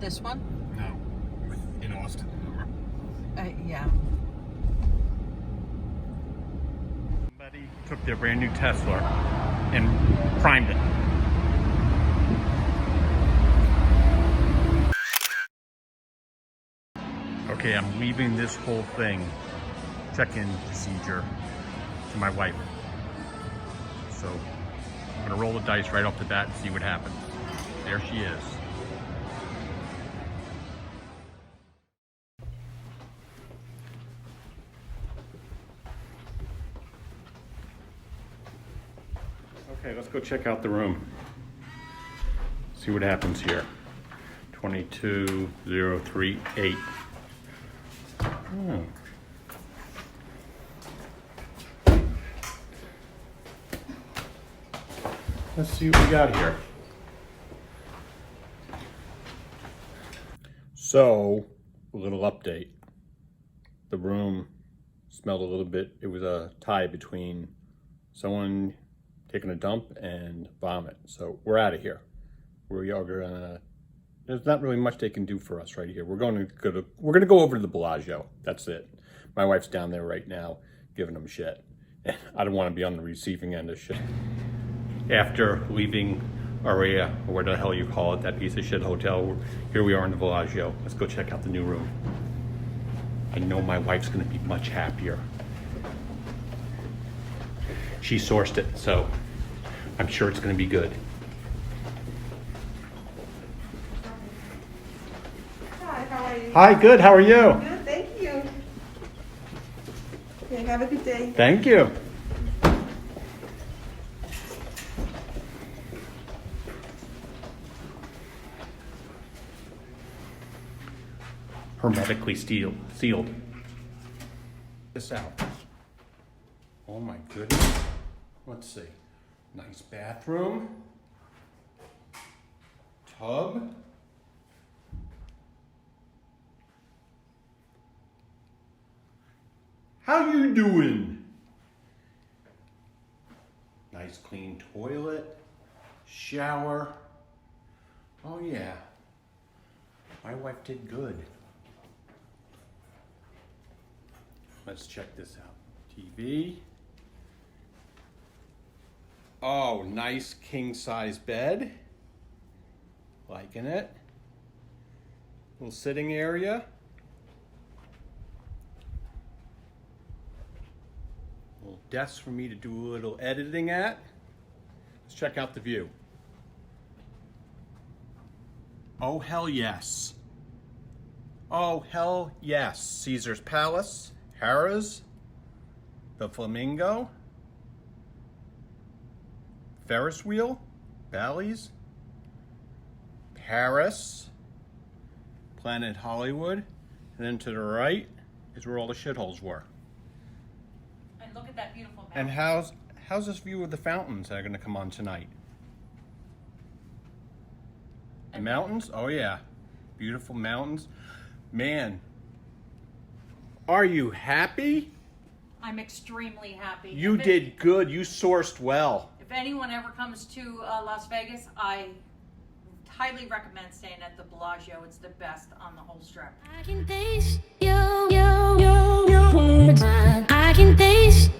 This one? No, in Austin, remember? Yeah. Somebody took their brand new Tesla and primed it. Okay, I'm leaving this whole thing, check-in procedure, to my wife. So I'm gonna roll the dice right off the bat and see what happens. There she is. Okay, let's go check out the room. See what happens here. 22038. Oh. Let's see what we got here. So, a little update. The room smelled a little bit. It was a tie between someone taking a dump and vomit. So we're out of here. We are gonna. There's not really much they can do for us right here. We're gonna go over to the Bellagio. That's it. My wife's down there right now, giving them shit. And I don't want to be on the receiving end of shit. After leaving Aria, or what the hell you call it, that piece of shit hotel, here we are in the Bellagio. Let's go check out the new room. I know my wife's gonna be much happier. She sourced it, so I'm sure it's gonna be good. Hi, how are you? Hi, good, how are you? Good, thank you. Okay, have a good day. Thank you. Hermetically sealed. Check this out. Oh my goodness. Let's see. Nice bathroom. Tub. How you doing? Nice clean toilet. Shower. Oh yeah. My wife did good. Let's check this out. TV. Oh, nice king size bed. Liking it. Little sitting area. Little desk for me to do a little editing at. Let's check out the view. Oh, hell yes. Oh, hell yes. Caesar's Palace, Harrah's, the Flamingo, Ferris wheel, Bally's, Paris, Planet Hollywood, and then to the right is where all the shitholes were. And look at that beautiful mountain. And how's this view of the fountains that are going to come on tonight? The mountains? Oh yeah, beautiful mountains. Man, are you happy? I'm extremely happy. You did good. You sourced well. If anyone ever comes to Las Vegas, I highly recommend staying at the Bellagio. It's the best on the whole strip. I can taste you. I can taste